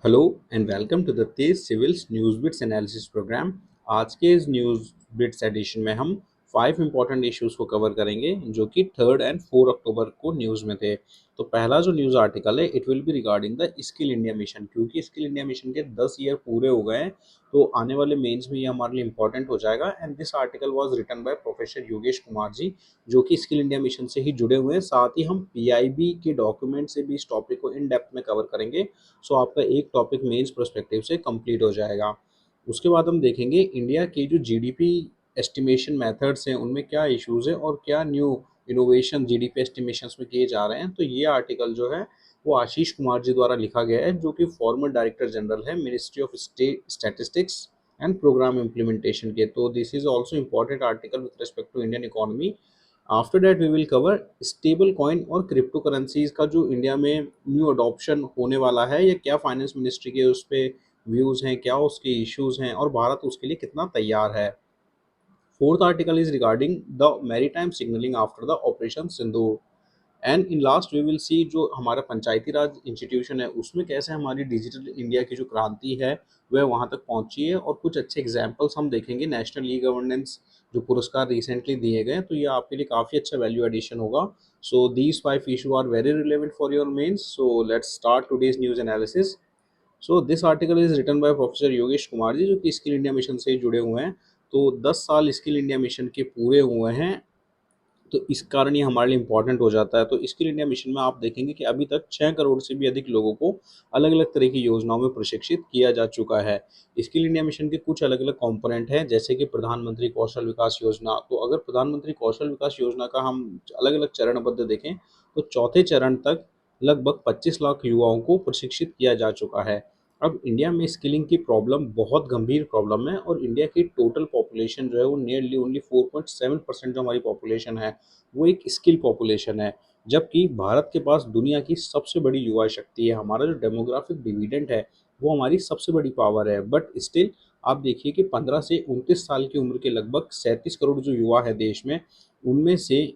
Hello and welcome to the Tej civils news bits analysis programme. आज के इस news bits addition में हम 5 इंपॉर्टेंट इश्यूज को कवर करेंगे जो कि 3 और 4 अक्टूबर को न्यूज़ में थे। तो पहला जो न्यूज़ आर्टिकल है it will be regarding the skill India mission, क्योंकि स्किल इंडिया मिशन के 10 ईयर पूरे हो गए हैं। तो आने वाले मेंस में ये हमारे लिए इंपॉर्टेंट हो जाएगा। And this article was written by professor Yogesh Kumar ji, जो कि स्किल इंडिया मिशन से ही जुड़े हुए हैं। साथ ही हम पीआईबी के डॉक्यूमेंट से भी इस टॉपिक को इन डेप्थ में कवर करेंगे। सो आपका एक टॉपिक मेंस पर्सपेक्टिव से कंप्लीट हो जाएगा। उसके बाद हम देखेंगे इंडिया के जो जीडीपी एस्टिमेशन मेथड्स हैं उनमें क्या इश्यूज हैं और क्या न्यू इनोवेशन जीडीपी एस्टिमेशंस में किए जा रहे हैं। तो ये आर्टिकल जो है वो आशीष कुमार जी द्वारा लिखा गया है, जो कि फॉर्मर डायरेक्टर जनरल है ministry of state statistics and programme implementation के। तो this is also important article with respect to Indian economy. After that we will cover stable coin और क्रिप्टो करेंसीज का जो इंडिया में न्यू अडॉप्शन होने वाला है, या क्या फाइनेंस मिनिस्ट्री के उस पे व्यूज हैं, क्या उसके इश्यूज हैं और भारत उसके लिए कितना तैयार है। Fourth article is regarding the maritime signalling after the operation Sindoor. And in last we will see जो हमारा पंचायती राज इंस्टीट्यूशन है उसमें कैसे हमारी डिजिटल इंडिया की जो क्रांति है वह वहाँ तक पहुँची है, और कुछ अच्छे एग्जाम्पल्स हम देखेंगे। नेशनल ई गवर्नेंस जो पुरस्कार रिसेंटली दिए गए तो ये आपके लिए काफ़ी अच्छा वैल्यू एडिशन होगा। So these 5 issue are very relevant for your mains. So let's start today's news analysis. So this article is written by professor Yogesh Kumar ji, जो कि स्किल इंडिया मिशन से जुड़े हुए हैं। तो 10 साल स्किल इंडिया मिशन के पूरे हुए हैं, तो इस कारण ये हमारे लिए इंपॉर्टेंट हो जाता है। तो स्किल इंडिया मिशन में आप देखेंगे कि अभी तक 6 करोड़ से भी अधिक लोगों को अलग अलग तरह की योजनाओं में प्रशिक्षित किया जा चुका है। स्किल इंडिया मिशन के कुछ अलग अलग कंपोनेंट हैं, जैसे कि प्रधानमंत्री कौशल विकास योजना। तो अगर प्रधानमंत्री कौशल विकास योजना का हम अलग अलग चरणबद्ध देखें तो चौथे चरण तक लगभग 25 लाख युवाओं को प्रशिक्षित किया जा चुका है। अब इंडिया में स्किलिंग की प्रॉब्लम बहुत गंभीर प्रॉब्लम है, और इंडिया की टोटल पॉपुलेशन जो है वो नियरली ओनली 4.7% जो हमारी पॉपुलेशन है वो एक स्किल पॉपुलेशन है। जबकि भारत के पास दुनिया की सबसे बड़ी युवा शक्ति है। हमारा जो डेमोग्राफिक डिविडेंड है वो हमारी सबसे बड़ी पावर है। बट स्टिल आप देखिए कि 15 से 29 साल की उम्र के लगभग 37 करोड़ जो युवा है देश में, उनमें से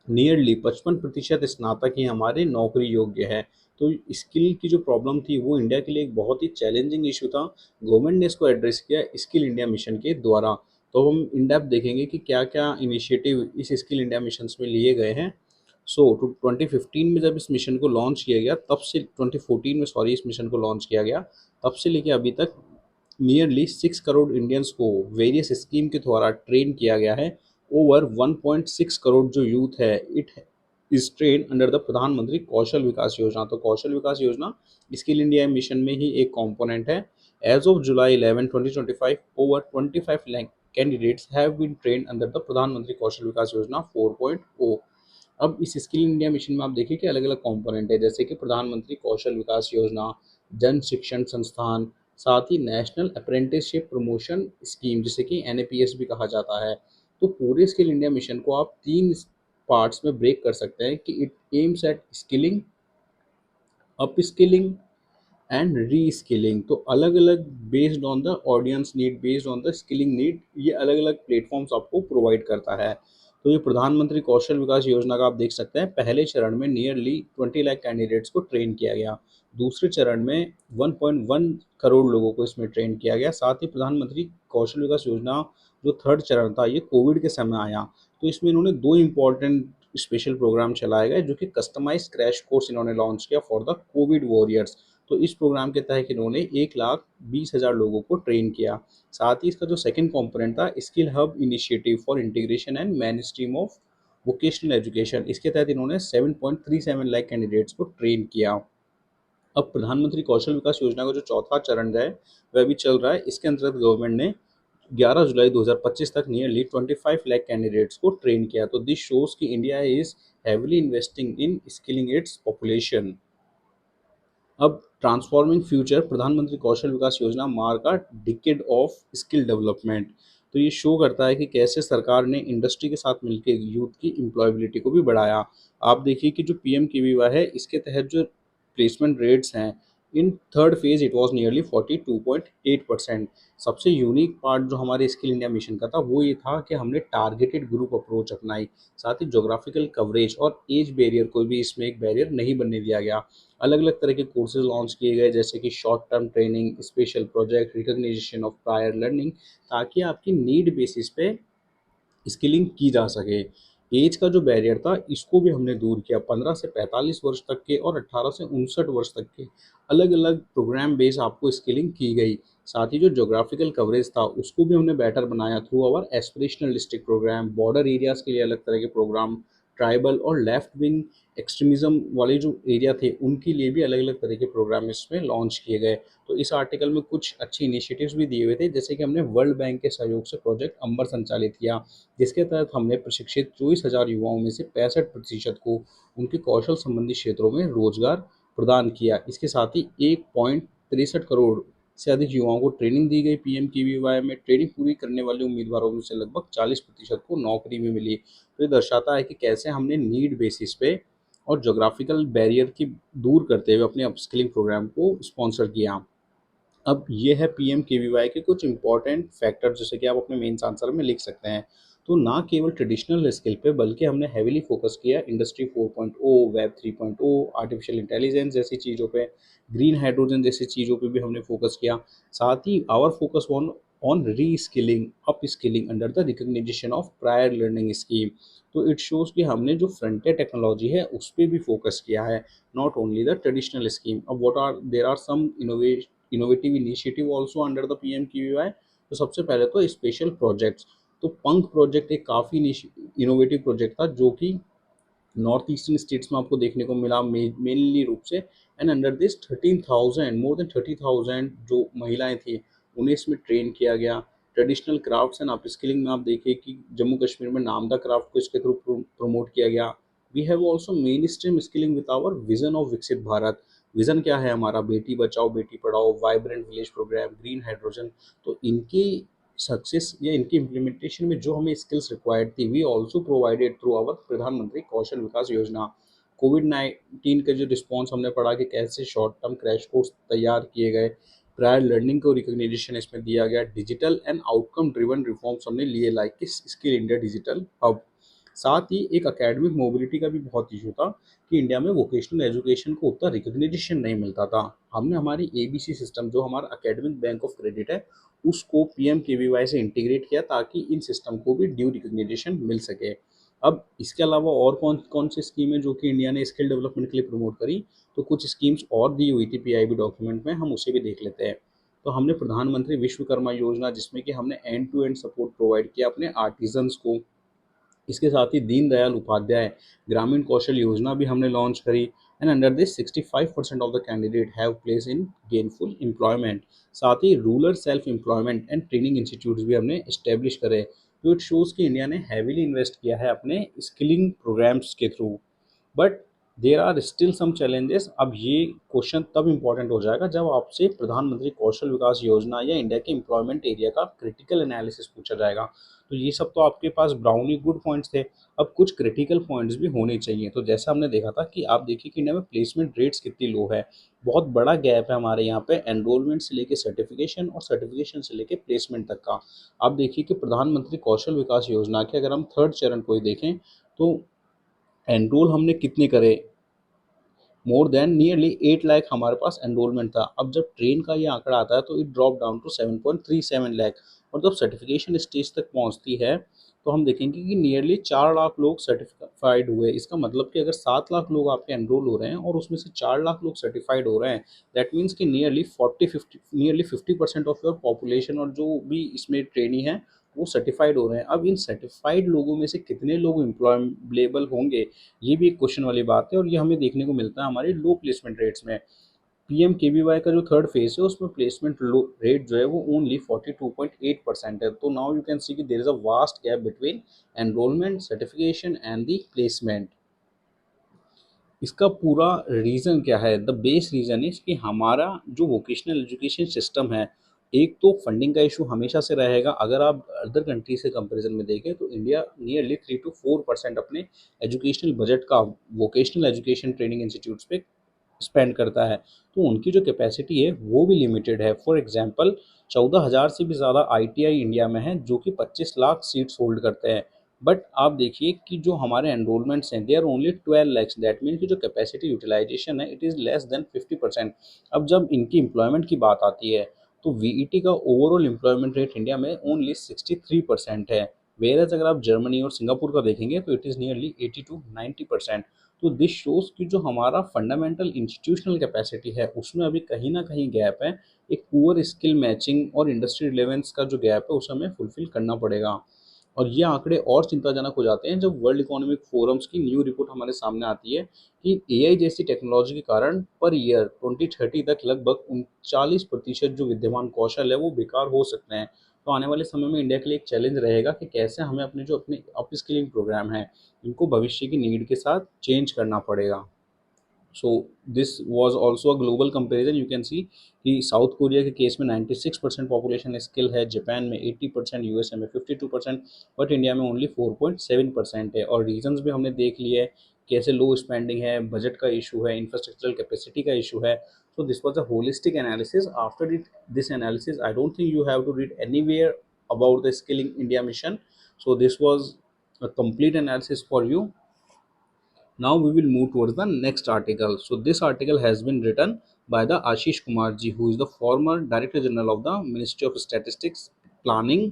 नियरली 55% स्नातक ही हमारे नौकरी योग्य है। तो स्किल की जो प्रॉब्लम थी वो इंडिया के लिए एक बहुत ही चैलेंजिंग इशू था। गवर्नमेंट ने इसको एड्रेस किया स्किल इंडिया मिशन के द्वारा। तो हम इन डेप्थ देखेंगे कि क्या क्या इनिशिएटिव इस स्किल इंडिया मिशन में लिए गए हैं। सो 2015 में जब इस मिशन को लॉन्च किया गया तब से 2014 में सॉरी इस मिशन को लॉन्च किया गया, तब से लेके अभी तक नियरली 6 करोड़ इंडियंस को वेरियस स्कीम के द्वारा ट्रेन किया गया है। ओवर 1.6 करोड़ जो यूथ है it is train under the Pradhanmantri Kaushal विकास योजना। तो कौशल विकास योजना स्किल इंडिया मिशन में ही एक कंपोनेंट है। As of July 11 2025 over 25 lakh candidates have been train under the Pradhanmantri Kaushal विकास योजना 4.0। अब इस स्किल इंडिया मिशन में आप देखिए कि अलग अलग कंपोनेंट है, जैसे कि प्रधानमंत्री कौशल विकास योजना, जन शिक्षण संस्थान, साथ ही नेशनल अप्रेंटिसशिप प्रमोशन स्कीम जिसे कि एनएपीएस भी कहा जाता है। तो पूरे स्किल इंडिया मिशन को आप 3 पार्ट्स में ब्रेक कर सकते हैं कि it aims at skilling, up skilling and re skilling. तो अलग अलग based on the audience need, based on the skilling need, ये अलग अलग प्लेटफॉर्म्स आपको प्रोवाइड करता है। तो ये प्रधानमंत्री कौशल विकास योजना का आप देख सकते हैं पहले चरण में नियरली 20 लाख कैंडिडेट्स को ट्रेन किया गया। दूसरे चरण में 1.1 करोड़ लोगों को इसमें ट्रेन किया गया। साथ ही प्रधानमंत्री कौशल विकास योजना जो थर्ड चरण था ये कोविड के समय आया। तो इसमें इन्होंने दो इम्पोर्टेंट स्पेशल प्रोग्राम चलाए गए, जो कि कस्टमाइज क्रैश कोर्स इन्होंने लॉन्च किया फॉर द कोविड वॉरियर्स। तो इस प्रोग्राम के तहत इन्होंने 1,20,000 लोगों को ट्रेन किया। साथ ही इसका जो सेकंड कंपोनेंट था skill hub initiative for integration and main stream of vocational education, इसके तहत इन्होंने 7.37 लाख कैंडिडेट्स को ट्रेन किया। अब प्रधानमंत्री कौशल विकास योजना का जो चौथा चरण है वह भी चल रहा है। इसके अंतर्गत गवर्नमेंट ने 11 जुलाई 2025 तक नियरली 25 लाख कैंडिडेट्स को ट्रेन किया। तो दिस शोज कि India is heavily investing in skilling its population. अब ट्रांसफॉर्मिंग फ्यूचर प्रधानमंत्री कौशल विकास योजना mark a decade of skill development. तो ये शो करता है कि कैसे सरकार ने इंडस्ट्री के साथ मिलकर यूथ की एम्प्लॉयबिलिटी को भी बढ़ाया। आप देखिए कि जो पीएम केवीवाई है इसके तहत जो प्लेसमेंट रेट्स हैं in third phase it was nearly 42.8%। सबसे यूनिक पार्ट जो हमारे स्किल इंडिया मिशन का था वो ये था कि हमने टारगेटेड ग्रुप अप्रोच अपनाई। साथ ही जोग्राफिकल कवरेज और एज बैरियर को भी इसमें एक बैरियर नहीं बनने दिया गया। अलग अलग तरह के कोर्सेज लॉन्च किए गए, जैसे कि short term training, special project, recognition of prior learning, ताकि आपकी नीड बेसिस पे स्किलिंग की जा सके। एज का जो बैरियर था इसको भी हमने दूर किया। 15 से 45 वर्ष तक के और 18 से 59 वर्ष तक के अलग अलग प्रोग्राम बेस आपको स्किलिंग की गई। साथ ही जो जोग्राफिकल कवरेज था उसको भी हमने बेटर बनाया through our aspirational district programme, border areas के लिए अलग तरह के प्रोग्राम, ट्राइबल और लेफ्ट विंग एक्सट्रीमिज्म वाले जो एरिया थे उनके लिए भी अलग अलग तरह के प्रोग्राम इसमें लॉन्च किए गए। तो इस आर्टिकल में कुछ अच्छे इनिशिएटिव्स भी दिए हुए थे, जैसे कि हमने वर्ल्ड बैंक के सहयोग से प्रोजेक्ट अंबर संचालित किया, जिसके तहत हमने प्रशिक्षित 24,000 युवाओं में से 65% को उनके कौशल संबंधी क्षेत्रों में रोजगार प्रदान किया। इसके साथ ही 1.63 करोड़ से अधिक युवाओं को ट्रेनिंग दी गई। पीएमकेवीवाई में ट्रेनिंग पूरी करने वाले उम्मीदवारों में से लगभग 40% को नौकरी भी मिली। तो ये दर्शाता है कि कैसे हमने नीड बेसिस पे और जोग्राफिकल बैरियर की दूर करते हुए अपने अपस्किलिंग प्रोग्राम को स्पॉन्सर किया। अब ये है पीएमकेवीवाई के कुछ इंपॉर्टेंट फैक्टर, जैसे कि आप अपने मेंस आंसर में लिख सकते हैं। तो ना केवल ट्रेडिशनल स्किल पे बल्कि हमने हेवीली फोकस किया इंडस्ट्री 4.0, वेब 3.0, आर्टिफिशियल इंटेलिजेंस जैसी चीज़ों पे, ग्रीन हाइड्रोजन जैसी चीज़ों पे भी हमने फोकस किया। साथ ही our focus on on reskilling, upskilling under the recognition of prior learning scheme. तो इट शोज कि हमने जो फ्रंटियर टेक्नोलॉजी है उस पर भी फोकस किया है, not only the traditional scheme. अब what are there are some innovative initiative also under the PMKVY. तो सबसे पहले तो स्पेशल प्रोजेक्ट्स। तो पंख प्रोजेक्ट एक काफ़ी इनोवेटिव प्रोजेक्ट था जो कि नॉर्थ ईस्टर्न स्टेट्स में आपको देखने को मिला मेनली रूप से। And under this 13,000, more than 30,000 जो महिलाएं थी उन्हें इसमें ट्रेन किया गया। ट्रेडिशनल क्राफ्ट्स एंड अपस्किलिंग में आप देखिए कि जम्मू कश्मीर में नामदा क्राफ्ट को इसके थ्रू प्रमोट किया गया। We have also mainstream skilling with our vision of Viksit Bharat. Vision क्या है हमारा? बेटी Bachao Beti Padhao, vibrant village programme, green hydrogen. तो इनकी सक्सेस या इनकी इम्प्लीमेंटेशन में जो हमें स्किल्स रिक्वायर्ड थी we also provided through our Pradhanmantri Kaushal विकास योजना। कोविड-19 का जो रिस्पॉन्स हमने पढ़ा कि कैसे शॉर्ट टर्म क्रैश कोर्स तैयार किए गए, प्रायर लर्निंग को रिकग्निशन इसमें दिया गया, digital and outcome driven reforms हमने लिए लाइक कि स्किल इंडिया डिजिटल हब। साथ ही एक एकेडमिक मोबिलिटी का भी बहुत इशू था कि इंडिया में वोकेशनल एजुकेशन को उतना रिकग्निशन नहीं मिलता था। हमने हमारी एबीसी सिस्टम, जो हमारा एकेडमिक बैंक ऑफ क्रेडिट है, उसको पीएमकेवीवाई से इंटीग्रेट किया ताकि इन सिस्टम को भी ड्यू रिकग्निशन मिल सके। अब इसके अलावा और कौन कौन सी स्कीम है जो कि इंडिया ने स्किल डेवलपमेंट के लिए प्रमोट करी? तो कुछ स्कीम्स और दी हुई थी पीआईबी डॉक्यूमेंट में, हम उसे भी देख लेते हैं। तो हमने प्रधानमंत्री विश्वकर्मा योजना, जिसमें कि हमने end to end support provide किया अपने आर्टिजन्स को। इसके साथ ही दीनदयाल उपाध्याय ग्रामीण कौशल योजना भी हमने लॉन्च करी। And under this 65% of the candidate have place in gainful employment. साथ ही rural self employment and training institutes भी हमने इस्टेब्लिश करे। तो इट शोज़ कि इंडिया ने हैवीली इन्वेस्ट किया है अपने स्किलिंग प्रोग्राम्स के through. But there are still some challenges. अब ये क्वेश्चन तब इम्पोर्टेंट हो जाएगा जब आपसे प्रधानमंत्री कौशल विकास योजना या इंडिया के एम्प्लॉयमेंट एरिया का क्रिटिकल एनालिसिस पूछा जाएगा। तो ये सब तो आपके पास ब्राउनी गुड पॉइंट्स थे। अब कुछ क्रिटिकल पॉइंट्स भी होने चाहिए। तो जैसा हमने देखा था कि आप देखिए कि इंडिया में प्लेसमेंट रेट्स कितनी लो है। बहुत बड़ा गैप है हमारे यहाँ पे एनरोलमेंट से लेके सर्टिफिकेशन और सर्टिफिकेशन से लेके प्लेसमेंट तक का। आप देखिए कि प्रधानमंत्री कौशल विकास योजना के अगर हम थर्ड चरण को ही देखें तो एनरोल हमने कितने करे? मोर देन नियरली 8 लाख हमारे पास एनरोलमेंट था। अब जब ट्रेन का ये आंकड़ा आता है तो it drop down to 7.37 lakh. और जब सर्टिफिकेशन स्टेज तक पहुंचती है तो हम देखेंगे कि नियरली 4 लाख लोग सर्टिफाइड हुए। इसका मतलब कि अगर 7 लाख लोग आपके एनरोल हो रहे हैं और उसमें से 4 लाख लोग सर्टिफाइड हो रहे हैं, दैट मीन्स कि नियरली 50% ऑफ योर पॉपुलेशन और जो भी इसमें ट्रेनी है वो सर्टिफाइड हो रहे हैं। अब इन सर्टिफाइड लोगों में से कितने लोग एम्प्लॉयबल होंगे, ये भी एक क्वेश्चन वाली बात है। और ये हमें देखने को मिलता है हमारे लो प्लेसमेंट रेट्स में। पीएमकेवीवाई का जो थर्ड फेज है उसमें प्लेसमेंट रेट जो है वो ओनली 42.8% है। तो नाउ यू कैन सी कि there is a vast gap between enrolment, certification and the placement. इसका पूरा रीज़न क्या है? द बेस रीज़न इज कि हमारा जो वोकेशनल एजुकेशन सिस्टम है, एक तो फंडिंग का इशू हमेशा से रहेगा। अगर आप अदर कंट्री से कंपैरिजन में देखें तो इंडिया नियरली 3 to 4% अपने एजुकेशनल बजट का वोकेशनल एजुकेशन ट्रेनिंग इंस्टीट्यूट्स पे स्पेंड करता है, तो उनकी जो कैपेसिटी है वो भी लिमिटेड है। फॉर एग्जांपल 14,000 से भी ज़्यादा आईटीआई इंडिया में है जो कि 25 लाख सीट्स होल्ड करते हैं। बट आप देखिए कि जो हमारे एनरोलमेंट्स हैं they are only 12 lakhs, that mean कि जो कैपेसिटी यूटिलाइजेशन है इट इज़ लेस देन 50%। अब जब इनकी एम्प्लॉयमेंट की बात आती है तो वीईटी का ओवरऑल एम्प्लॉयमेंट रेट इंडिया में ओनली 63% है। वेयर अगर आप जर्मनी और सिंगापुर का देखेंगे तो इट इज़ नियरली 80 टू 90%। तो दिस शोज़ कि जो हमारा फंडामेंटल इंस्टीट्यूशनल कैपेसिटी है उसमें अभी कहीं ना कहीं गैप है। एक पुअर स्किल मैचिंग और इंडस्ट्री रिलेवेंस का जो गैप है उसे हमें फुलफिल करना पड़ेगा। और ये आंकड़े और चिंताजनक हो जाते हैं जब वर्ल्ड इकोनॉमिक फोरम्स की न्यू रिपोर्ट हमारे सामने आती है कि एआई जैसी टेक्नोलॉजी के कारण पर ईयर 2030 तक लगभग 39% जो विद्यमान कौशल है वो बेकार हो सकते हैं। तो आने वाले समय में इंडिया के लिए एक चैलेंज रहेगा कि कैसे हमें अपने जो अपने अपस्किलिंग प्रोग्राम है इनको भविष्य की नीड के साथ चेंज करना पड़ेगा। So this was also a global comparison. You can see कि साउथ कोरिया के केस में 96% पॉपुलेशन स्किल है, जापान में 80%, यूएसए में 52%, बट इंडिया में ओनली 4.7% है। और रीजंस भी हमने देख लिए है, कैसे लो स्पेंडिंग है, बजट का इशू है, इंफ्रास्ट्रक्चरल कैपेसिटी का इशू है। So this was a holistic analysis. After this analysis, I don't think you have to read anywhere about the Skilling India mission. So this was a complete analysis for you. Now we will move towards the next article. So this article has been written by the Ashish Kumar ji, who is the former Director General of the Ministry of Statistics Planning,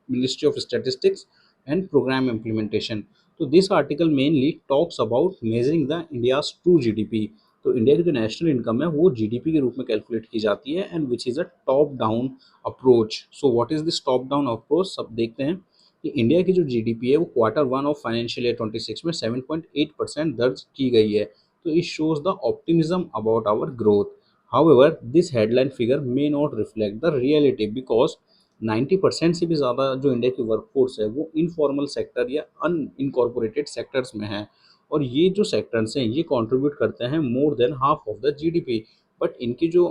Ministry of Statistics and Program Implementation. तो this article mainly talks about measuring the India's true GDP. तो India की जो national income है वो GDP के रूप में calculate की जाती है and which is a top down approach. So what is this top down approach, सब देखते हैं कि इंडिया की जो जीडीपी है वो क्वार्टर 1 ऑफ फाइनेंशियल ईयर 26 में 7.8% दर्ज की गई है। तो it shows the optimism about our growth. However this headline figure may not reflect the reality because 90% से भी ज़्यादा जो इंडिया की वर्कफोर्स है वो इनफॉर्मल सेक्टर या अन इनकॉर्पोरेटेड सेक्टर्स में है। और ये जो सेक्टर्स हैं ये कंट्रीब्यूट करते हैं more than half of the GDP. But इनकी जो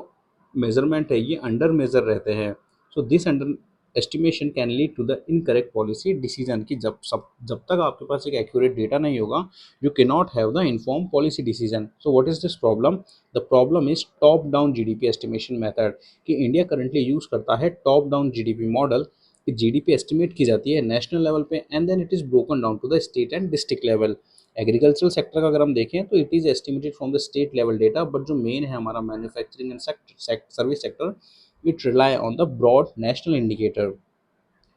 मेजरमेंट है ये अंडर मेजर रहते हैं। So this under estimation can lead to the incorrect policy decision की जब तक आपके पास एक एक्यूरेट डेटा नहीं होगा you can not have the inform policy decision. So what is this problem? The problem is top down GDP estimation method. कि India currently use करता है टॉप डाउन जीडीपी मॉडल कि जीडीपी एस्टिमेट की जाती है national level पे and then it is broken down to the state and district level. Agricultural sector का अगर हम देखें तो it is estimated from the state level data, but जो मेन है हमारा manufacturing and service sector it rely on the broad national indicator.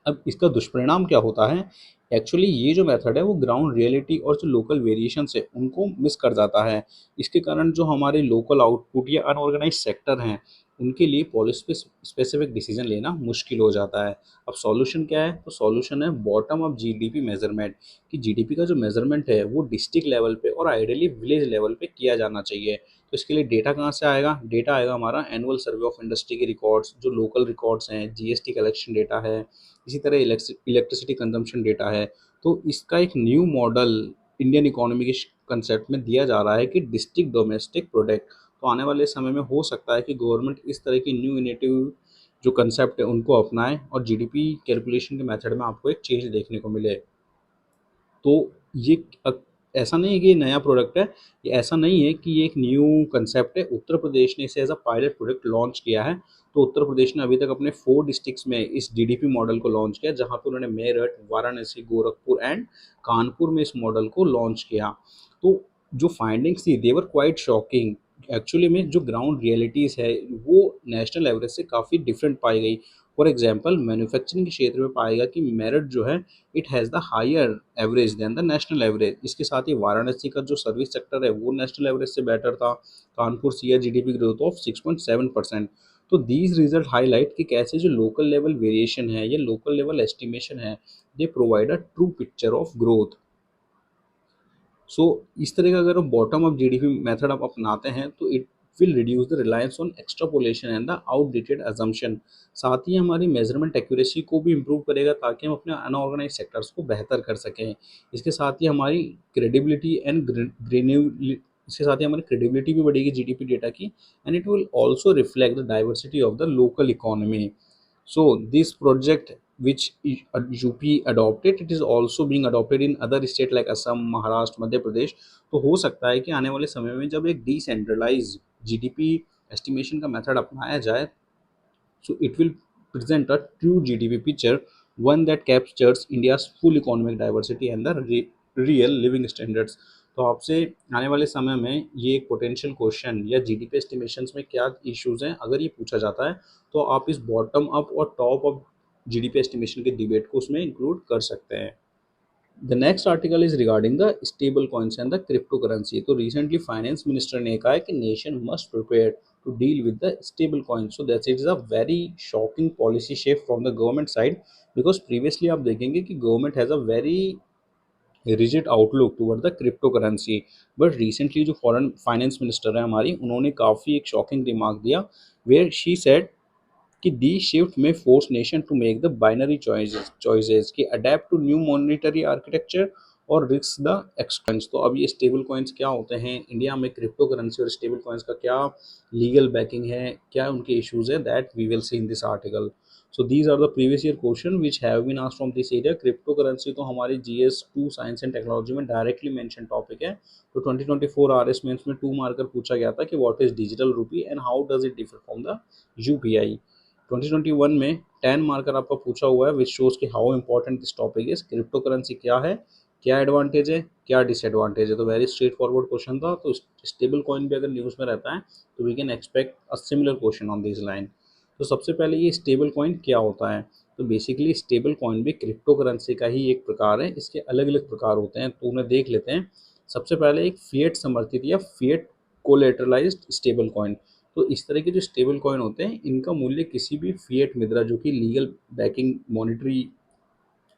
अब इसका दुष्परिणाम क्या होता है? एक्चुअली ये जो मेथड है वो ग्राउंड रियलिटी और जो लोकल वेरिएशंस है उनको मिस कर जाता है। इसके कारण जो हमारे लोकल आउटपुट या अनऑर्गेनाइज सेक्टर हैं उनके लिए पॉलिसी स्पेसिफिक डिसीजन लेना मुश्किल हो जाता है। अब सॉल्यूशन क्या है? तो सॉल्यूशन है बॉटम अप जीडीपी मेजरमेंट। कि जीडीपी का जो मेजरमेंट है वो डिस्ट्रिक्ट लेवल पे और आइडियली विलेज लेवल पे किया जाना चाहिए। तो इसके लिए डेटा कहाँ से आएगा? डेटा आएगा हमारा एनुअल सर्वे ऑफ इंडस्ट्री के रिकॉर्ड्स, जो लोकल रिकॉर्ड्स हैं, जीएसटी कलेक्शन डेटा है, इसी तरह इलेक्ट्रिसिटी कंजम्पशन डेटा है। तो इसका एक न्यू मॉडल इंडियन इकोनॉमी के कंसेप्ट में दिया जा रहा है कि डिस्ट्रिक्ट डोमेस्टिक प्रोडक्ट। तो आने वाले समय में हो सकता है कि गवर्नमेंट इस तरह की न्यू इनिटिव जो कंसेप्ट है उनको अपनाए और जीडीपी कैलकुलेशन के मेथड में आपको एक चेंज देखने को मिले। तो ये ऐसा नहीं है कि ये नया प्रोडक्ट है, ये ऐसा नहीं है कि ये एक न्यू कंसेप्ट है। उत्तर प्रदेश ने इसे as a pilot product launch किया है। तो उत्तर प्रदेश ने अभी तक अपने 4 डिस्ट्रिक्ट्स में इस जीडीपी मॉडल को लॉन्च किया, जहाँ पे उन्होंने मेरठ, वाराणसी, गोरखपुर एंड कानपुर में इस मॉडल को लॉन्च किया। तो जो फाइंडिंग्स थी दे वर क्वाइट शॉकिंग। एक्चुअली में जो ग्राउंड रियलिटीज़ है वो नेशनल एवरेज से काफ़ी डिफरेंट पाई गई। फॉर एग्जाम्पल मैन्युफैक्चरिंग के क्षेत्र में पाएगा कि मेरठ जो है it has the higher average than the national average. इसके साथ ही वाराणसी का जो सर्विस सेक्टर है वो नेशनल एवरेज से बेटर था। कानपुर सी जीडीपी ग्रोथ ऑफ 6.7%। तो दीज रिजल्ट हाईलाइट कि कैसे जो लोकल लेवल वेरिएशन है या लोकल लेवल एस्टिमेशन है they provide a true picture of growth. So इस तरह का अगर हम बॉटम अप जीडीपी मेथड आप अपनाते हैं तो it will reduce the reliance on extrapolation and the outdated assumption. साथ ही हमारी मेजरमेंट एक्यूरेसी को भी इम्प्रूव करेगा ताकि हम अपने अनऑर्गेनाइज सेक्टर्स को बेहतर कर सकें। इसके साथ ही हमारी क्रेडिबिलिटी एंड ग्रेन्यूलिटी इसके साथ ही हमारी क्रेडिबिलिटी भी बढ़ेगी जीडीपी डेटा की and it will also reflect the diversity of the local economy. So this project which UP adopted, it is also being adopted in other state like Assam, Maharashtra, Madhya Pradesh. तो हो सकता है कि आने वाले समय में जब एक डिसेंट्रलाइज जीडीपी एस्टिमेशन का मेथड अपनाया जाए, so it will present a true GDP picture, one that captures India's full economic diversity and the real living standards। तो आपसे आने वाले समय में ये एक पोटेंशियल क्वेश्चन या जीडीपी एस्टिमेशंस में क्या इश्यूज हैं, अगर ये पूछा जाता है तो आप इस बॉटम अप और टॉप अप जीडीपी एस्टिमेशन के डिबेट को उसमें इंक्लूड कर सकते हैं। The next article is regarding the stable coins and the cryptocurrency। तो recently finance minister ने कहा है कि nation must prepare to deal with the stable coins। So that is a very shocking policy shift from the government side, because previously आप देखेंगे कि government has a very rigid outlook toward the cryptocurrency, but recently जो foreign finance minister है हमारी, उन्होंने काफ़ी एक shocking remark दिया, where she said कि दी शिफ्ट में force nation to make the binary choices कि adapt to new monetary architecture और रिस्क द एक्सपेंस। तो अब ये स्टेबल कॉइन्स क्या होते हैं इंडिया में, क्रिप्टो करेंसी और स्टेबल कॉइन्स का क्या लीगल बैकिंग है, क्या उनके इश्यूज है, that we will see in this article. So these are the previous year question which have been asked from this area. Crypto currency तो हमारी GS2 साइंस एंड टेक्नोलॉजी में directly mention topic है। तो 2024 RS mains में 2 marker पूछा गया था कि what is digital rupee and how does it differ from the UPI। 2021 में 10 मार्कर आपका पूछा हुआ है, विच शोज कि how important this topic is. Crypto currency क्या है, क्या एडवांटेज है, क्या डिसएडवांटेज है। तो वेरी स्ट्रेट फॉरवर्ड क्वेश्चन था। तो स्टेबल कॉइन भी अगर न्यूज़ में रहता है तो we can expect a similar question on this line. तो सबसे पहले ये स्टेबल कॉइन क्या होता है। तो बेसिकली स्टेबल कॉइन भी क्रिप्टो करेंसी का ही एक प्रकार है, इसके अलग अलग प्रकार होते हैं, तो उन्हें देख लेते हैं। सबसे पहले एक फिएट समर्थित या फिएट कोलेटरलाइज्ड स्टेबल कॉइन। तो इस तरह के जो स्टेबल कॉइन होते हैं इनका मूल्य किसी भी फिएट मुद्रा जो कि लीगल बैकिंग मॉनिटरी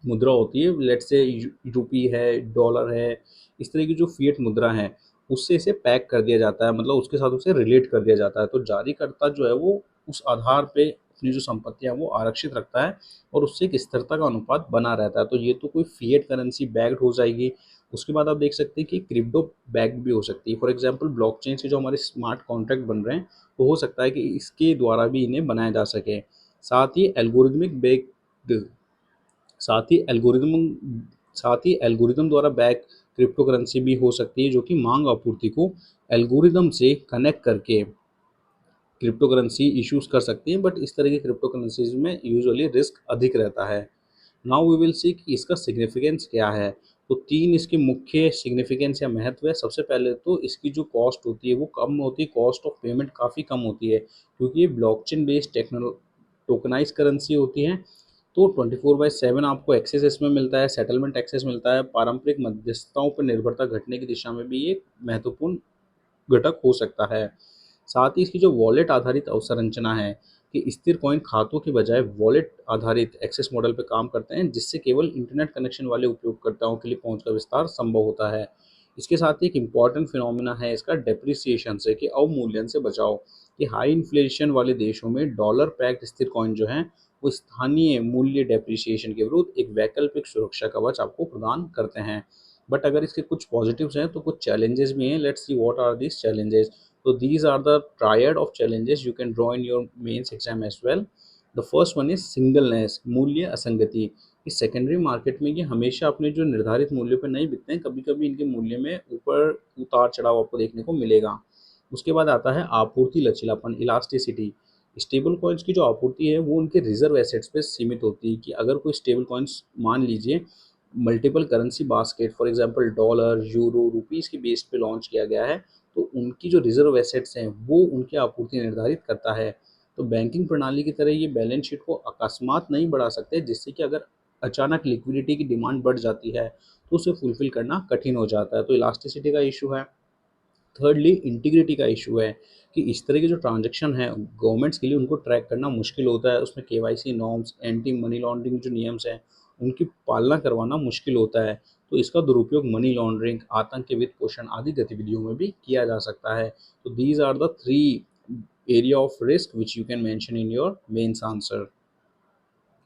मुद्रा होती है, लेट्स से रुपी है, डॉलर है, इस तरह की जो फिएट मुद्रा है उससे इसे पैक कर दिया जाता है, मतलब उसके साथ उसे रिलेट कर दिया जाता है। तो जारीकर्ता जो है वो उस आधार पे अपनी जो संपत्तियां वो आरक्षित रखता है और उससे एक स्थिरता का अनुपात बना रहता है। तो ये तो कोई फिएट करेंसी बैक्ड हो जाएगी। उसके बाद आप देख सकते हैं कि क्रिप्टो बैक्ड भी हो सकती है। फॉर एग्जाम्पल ब्लॉकचेन से जो हमारे स्मार्ट कॉन्ट्रैक्ट बन रहे हैं, तो हो सकता है कि इसके द्वारा भी इन्हें बनाया जा सके। साथ ही एल्गोरिदमिक बेक्ड साथ ही एल्गोरिदम साथ ही एल्गोरिदम द्वारा बैक क्रिप्टो करेंसी भी हो सकती है, जो कि मांग आपूर्ति को एल्गोरिदम से कनेक्ट करके क्रिप्टो करेंसी इश्यूज कर सकती हैं। बट इस तरह की क्रिप्टो करेंसीज में यूजुअली रिस्क अधिक रहता है। नाउ वी विल सी कि इसका सिग्निफिकेंस क्या है। तो 3 इसके मुख्य सिग्निफिकेंस या महत्व है। सबसे पहले तो इसकी जो कॉस्ट होती है वो कम होती है, कॉस्ट ऑफ पेमेंट काफ़ी कम होती है, क्योंकि ये ब्लॉकचेन बेस्ड टोकनाइज करेंसी होती है। तो 24/7 आपको एक्सेस इसमें मिलता है, सेटलमेंट एक्सेस मिलता है। पारंपरिक मध्यस्थताओं पर निर्भरता घटने की दिशा में भी ये महत्वपूर्ण घटक हो सकता है। साथ ही इसकी जो वॉलेट आधारित अवसंरचना है कि स्थिर कॉइन खातों के बजाय वॉलेट आधारित एक्सेस मॉडल पर काम करते हैं, जिससे केवल इंटरनेट कनेक्शन वाले उपयोगकर्ताओं के लिए पहुंच का विस्तार संभव होता है। इसके साथ ही एक इम्पॉर्टेंट फिनोमिना है इसका डेप्रिसिएशन से कि अवमूल्यन से बचाव। कि हाई इन्फ्लेशन वाले देशों में डॉलर पैक्ड स्थिर कॉइन जो हैं वो स्थानीय मूल्य डेप्रिसिएशन के विरुद्ध एक वैकल्पिक सुरक्षा कवच आपको प्रदान करते हैं। बट अगर इसके कुछ पॉजिटिव्स हैं तो कुछ चैलेंजेस भी हैं। Let's see what are these challenges. So these are the triad of challenges you can draw in your mains exam as well. The first one is singleness, मूल्य असंगति। इस सेकेंडरी मार्केट में ये हमेशा अपने जो निर्धारित मूल्यों पर नहीं बिकते हैं, कभी कभी इनके मूल्य में ऊपर उतार चढ़ाव आपको देखने को मिलेगा। उसके बाद आता है आपूर्ति लचीलापन, इलास्टिसिटी। स्टेबल कॉइन्स की जो आपूर्ति है वो उनके रिजर्व एसेट्स पे सीमित होती है। कि अगर कोई स्टेबल कॉइन्स मान लीजिए multiple currency basket, for example dollar, euro, rupees के बेस पे लॉन्च किया गया है, तो उनकी जो रिजर्व एसेट्स हैं वो उनकी आपूर्ति निर्धारित करता है। तो बैंकिंग प्रणाली की तरह ये बैलेंस शीट को अकस्मात नहीं बढ़ा सकते, जिससे कि अगर अचानक लिक्विडिटी की डिमांड बढ़ जाती है तो उसे फुलफिल करना कठिन हो जाता है। तो इलास्टिसिटी का इशू है। थर्डली इंटीग्रिटी का इशू है कि इस तरह के जो ट्रांजैक्शन है गवर्नमेंट्स के लिए उनको ट्रैक करना मुश्किल होता है। उसमें KYC norms, anti money laundering जो नियम्स हैं उनकी पालना करवाना मुश्किल होता है। तो इसका दुरुपयोग मनी लॉन्ड्रिंग, आतंक के वित्त पोषण आदि गतिविधियों में भी किया जा सकता है। तो these are the 3 area of risk which you can mention in your mains answer.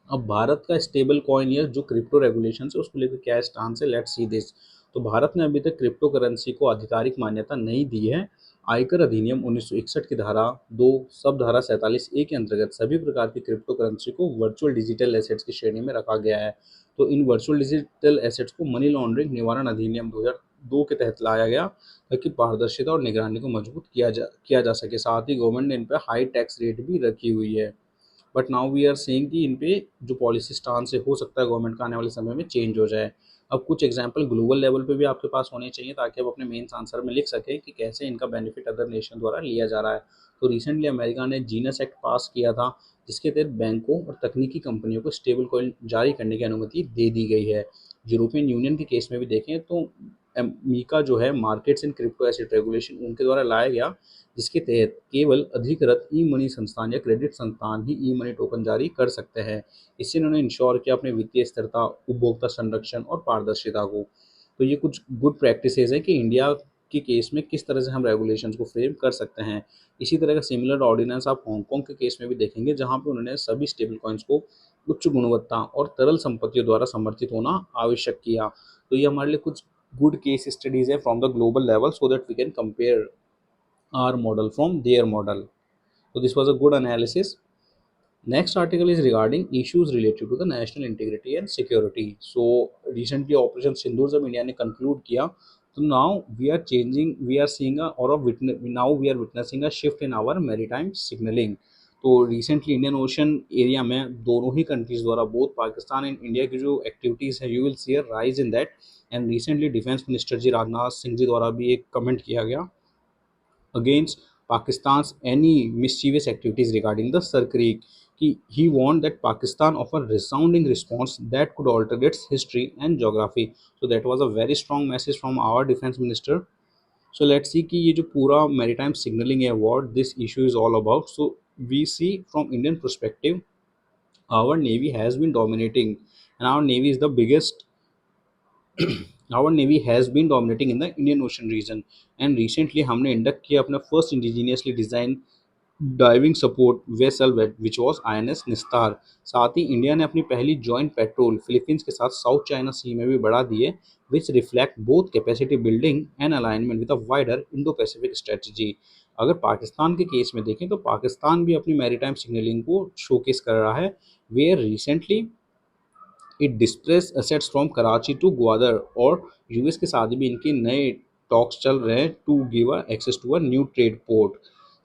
अब भारत का स्टेबल कॉइन या जो क्रिप्टो रेगुलेशन है उसको लेकर क्या स्टांस है, लेट्स सी दिस। तो भारत ने अभी तक क्रिप्टो करेंसी को आधिकारिक मान्यता नहीं दी है। आयकर अधिनियम 1961 की धारा 2 सब धारा 47 ए के अंतर्गत सभी प्रकार की क्रिप्टो करेंसी को वर्चुअल डिजिटल एसेट्स की श्रेणी में रखा गया है। तो इन वर्चुअल डिजिटल एसेट्स को मनी लॉन्ड्रिंग निवारण अधिनियम 2002 के तहत लाया गया ताकि पारदर्शिता और निगरानी को मजबूत किया जा सके। साथ ही गवर्नमेंट ने इन पर हाई टैक्स रेट भी रखी हुई है। But now we are saying कि इन पे जो पॉलिसी स्टांस है हो सकता है गवर्नमेंट का आने वाले समय में चेंज हो जाए। अब कुछ एग्जांपल ग्लोबल लेवल पे भी आपके पास होने चाहिए ताकि आप अपने मेंस आंसर में लिख सकें कि कैसे इनका बेनिफिट अदर नेशन द्वारा लिया जा रहा है। तो रिसेंटली अमेरिका ने जीनस एक्ट पास किया था जिसके तहत बैंकों और तकनीकी कंपनियों को स्टेबल कॉइन जारी करने की अनुमति दे दी गई है। यूरोपियन यूनियन के केस में भी देखें तो मीका जो है markets in crypto asset regulation उनके द्वारा लाया गया जिसके तहत केवल अधिकृत ई मनी संस्थान या क्रेडिट संस्थान ही ई मनी टोकन जारी कर सकते हैं। इससे इन्होंने इंश्योर किया अपने वित्तीय स्थिरता, उपभोक्ता संरक्षण और पारदर्शिता को। तो ये कुछ गुड प्रैक्टिसेस हैं कि इंडिया के केस में किस तरह से हम रेगुलेशंस को फ्रेम कर सकते हैं। इसी तरह का सिमिलर ऑर्डिनेंस आप हांगकांग के केस में भी देखेंगे जहां पे उन्होंने सभी स्टेबल कॉइन्स को उच्च गुणवत्ता और तरल संपत्तियों द्वारा समर्थित होना आवश्यक किया। तो ये हमारे लिए कुछ गुड केस स्टडीज है from the global level so that we can compare our model from their model. So this was a good analysis. Next article is regarding issues related to the national integrity and security. So recently Operation Sindoor जब India ने conclude किया तो now we are seeing a or a witness now we are witnessing a shift in our maritime signaling. तो recently Indian Ocean area में दोनों ही countries द्वारा both Pakistan and India की जो एक्टिविटीज़ है you will see a rise in that. And recently defence minister ji Rajnath Singh ji द्वारा भी एक कमेंट किया गया against Pakistan's any mischievous activities regarding the Sir Creek. He warned that Pakistan offer resounding response that could alter its history and geography. So that was a very strong message from our defense minister. So let's see कि ये जो पूरा maritime signaling है what this issue is all about. So we see from Indian perspective our navy has been dominating and our navy has been dominating in the Indian Ocean region and recently हमने induct किया अपना first indigenously design diving support vessel which was INS निस्तार। साथ ही India ने अपनी पहली joint petrol Philippines के साथ साउथ चाइना सी में भी बढ़ा दी है which reflect both capacity building and alignment with a wider Indo Pacific strategy. अगर पाकिस्तान के केस में देखें तो पाकिस्तान भी अपनी मैरीटाइम सिग्नलिंग को शोकेस कर रहा है where recently it displace assets from Karachi to Gwadar और यूएस के साथ भी इनके नए टॉक्स चल रहे हैं to give access to a new trade port.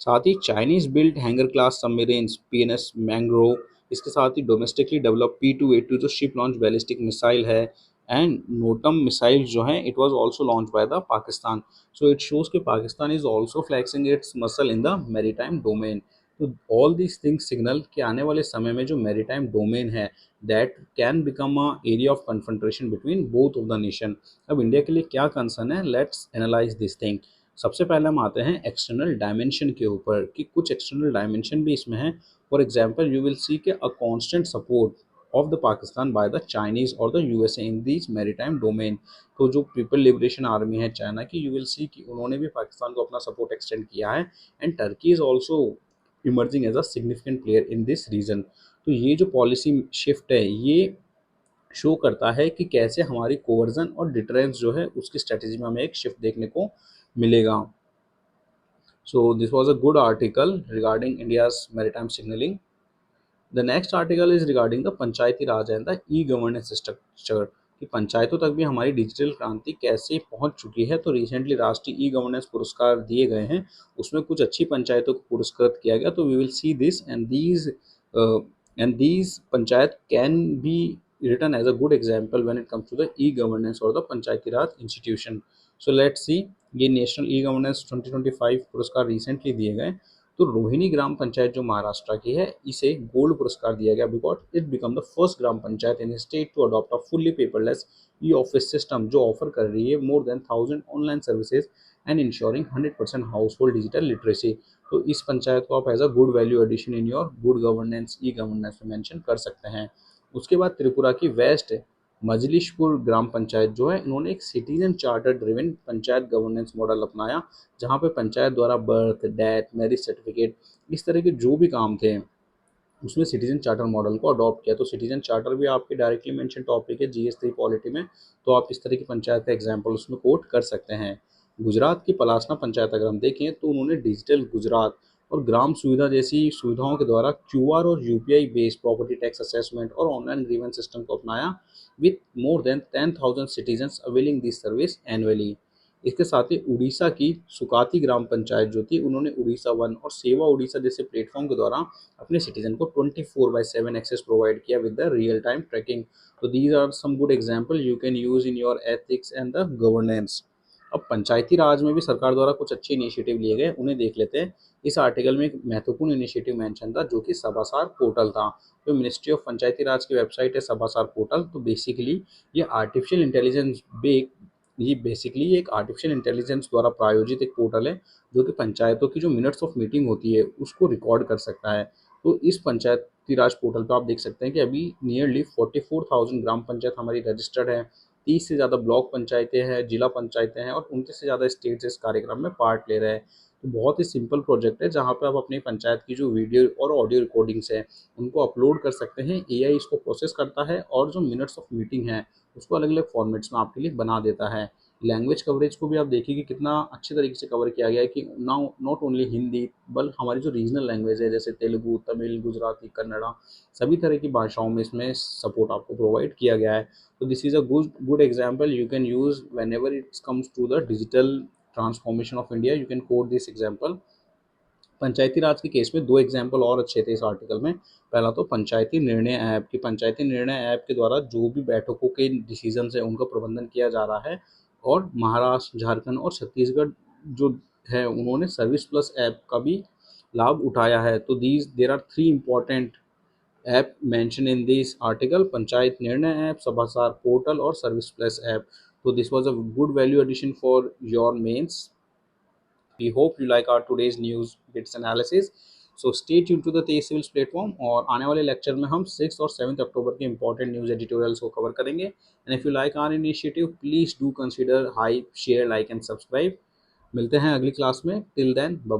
साथ ही Chinese build hangar class submarines PNS mangrove इसके साथ ही डोमेस्टिकली डेवलप P282 जो शिप लॉन्च बैलिस्टिक मिसाइल है एंड नोटम मिसाइल जो है it was also launch by the Pakistan. So it shows कि Pakistan is also flexing its muscle in the maritime domain. तो all these things signal कि आने वाले समय में जो मैरीटाइम डोमेन है that can become a area of confrontation between both of the nation. अब इंडिया के लिए क्या कंसर्न है लेट्स एनालाइज दिस थिंग। सबसे पहले हम आते हैं एक्सटर्नल डायमेंशन के ऊपर कि कुछ एक्सटर्नल डायमेंशन भी इसमें है। For example you will see के a constant support of the Pakistan by the Chinese और the USA in this maritime domain. तो जो पीपल लिबरेशन आर्मी है चाइना की यू विल सी कि उन्होंने भी पाकिस्तान को अपना सपोर्ट एक्सटेंड किया है and Turkey is also emerging as a significant player in this region. तो ये जो पॉलिसी शिफ्ट है ये शो करता है कि कैसे हमारी कोवर्जन और डिटरेंस जो है उसकी स्ट्रेटेजी में हमें एक शिफ्ट देखने को मिलेगा। So this was a good article regarding India's maritime signalling. The next article is regarding the Panchayati Raj and the e governance structure कि पंचायतों तक भी हमारी डिजिटल क्रांति कैसे पहुंच चुकी है। तो रिसेंटली राष्ट्रीय ई गवर्नेंस पुरस्कार दिए गए हैं उसमें कुछ अच्छी पंचायतों को पुरस्कृत किया गया। तो we will see this and these panchayat can be written as a good example when it comes to the e-governance or the Panchayati Raj institution. So let's see ये नेशनल ई गवर्नेंस 2025 पुरस्कार रिसेंटली दिए गए। तो रोहिणी ग्राम पंचायत जो महाराष्ट्र की है इसे gold पुरस्कार दिया गया because it become the first gram panchayat in state to adopt a fully paperless e office system जो ऑफर कर रही है more than 1000 online services and ensuring 100% household digital literacy. तो इस पंचायत को आप as a good value addition in your good governance e governance में mention कर सकते हैं। उसके बाद त्रिपुरा की वेस्ट मजलिशपुर ग्राम पंचायत जो है इन्होंने एक citizen charter driven panchayat governance model अपनाया जहाँ पे पंचायत द्वारा बर्थ डेथ मैरिज सर्टिफिकेट इस तरह के जो भी काम थे उसमें सिटीजन चार्टर मॉडल को अडॉप्ट किया। तो सिटीजन चार्टर भी आपके डायरेक्टली मेंशन टॉपिक है GS3 पॉलिटी में। तो आप इस तरह की पंचायत का एग्जाम्पल उसमें कोट कर सकते हैं। गुजरात की पलासना पंचायत अगर हम देखें तो उन्होंने डिजिटल गुजरात और ग्राम सुविधा जैसी सुविधाओं के द्वारा क्यूआर और UPI based property tax assessment और ऑनलाइन ग्रीवेंस सिस्टम को अपनाया, with more than 10,000 citizens availing this service annually. इसके साथ ही उड़ीसा की सुकाती ग्राम पंचायत जो थी, उन्होंने उड़ीसा वन और सेवा उड़ीसा जैसे प्लेटफॉर्म के द्वारा अपने सिटीजन को 24/7 एक्सेस प्रोवाइड किया with the real time tracking. तो these are some good example you can use in your ethics and the governance. अब पंचायती राज में भी सरकार द्वारा कुछ अच्छे इनिशिएटिव लिए गए, उन्हें देख लेते हैं। इस आर्टिकल में एक महत्वपूर्ण इनिशिएटिव मेंशन था जो कि सभासार पोर्टल था। जो मिनिस्ट्री ऑफ पंचायती राज की वेबसाइट है सभासार पोर्टल, तो बेसिकली ये आर्टिफिशियल इंटेलिजेंस बेक ये बेसिकली एक आर्टिफिशियल इंटेलिजेंस द्वारा प्रायोजित एक पोर्टल है जो कि पंचायतों की जो मिनट्स ऑफ मीटिंग होती है उसको रिकॉर्ड कर सकता है। तो इस पंचायती राज पोर्टल पर आप देख सकते हैं कि अभी नियरली 44,000 ग्राम पंचायत हमारी रजिस्टर्ड है, 30 से ज़्यादा ब्लॉक पंचायतें हैं, जिला पंचायतें हैं और 29 से ज़्यादा स्टेट्स इस कार्यक्रम में पार्ट ले रहे हैं। तो बहुत ही सिंपल प्रोजेक्ट है जहाँ पे आप अपनी पंचायत की जो वीडियो और ऑडियो रिकॉर्डिंग्स है उनको अपलोड कर सकते हैं। एआई इसको प्रोसेस करता है और जो मिनट्स ऑफ मीटिंग है उसको अलग अलग फॉर्मेट्स में आपके लिए बना देता है। लैंग्वेज कवरेज को भी आप देखिए कि कितना अच्छे तरीके से कवर किया गया है कि नाउ नॉट ओनली हिंदी बल्कि हमारी जो रीजनल लैंग्वेज है जैसे तेलुगु, तमिल, गुजराती, कन्नड़ा, सभी तरह की भाषाओं में इसमें सपोर्ट आपको प्रोवाइड किया गया है। तो this is a good example you can use whenever it's comes to the digital transformation of India, you can quote this example. Panchayati Raj के केस में दो एग्जाम्पल और अच्छे थे इस आर्टिकल में। पहला तो पंचायती निर्णय ऐप की, पंचायती निर्णय ऐप के द्वारा जो भी बैठकों के डिसीजन है उनका प्रबंधन किया जा रहा है। और महाराष्ट्र, झारखंड और छत्तीसगढ़ जो है उन्होंने सर्विस प्लस ऐप का भी लाभ उठाया है। तो these there are three important app mention in this article: panchayat Nirnay app, Sabhasaar portal और सर्विस प्लस ऐप। तो this was a good value addition for your mains. We hope you like our today's news bits analysis. So stay tuned to the Tej civils platform और आने वाले lecture में हम 6 और 7 अक्टूबर के इंपॉर्टेंट न्यूज़ एडिटोरियल्स को कवर करेंगे। And if you like our initiative please do consider hype, share, like and subscribe. मिलते हैं अगली क्लास में। Till then.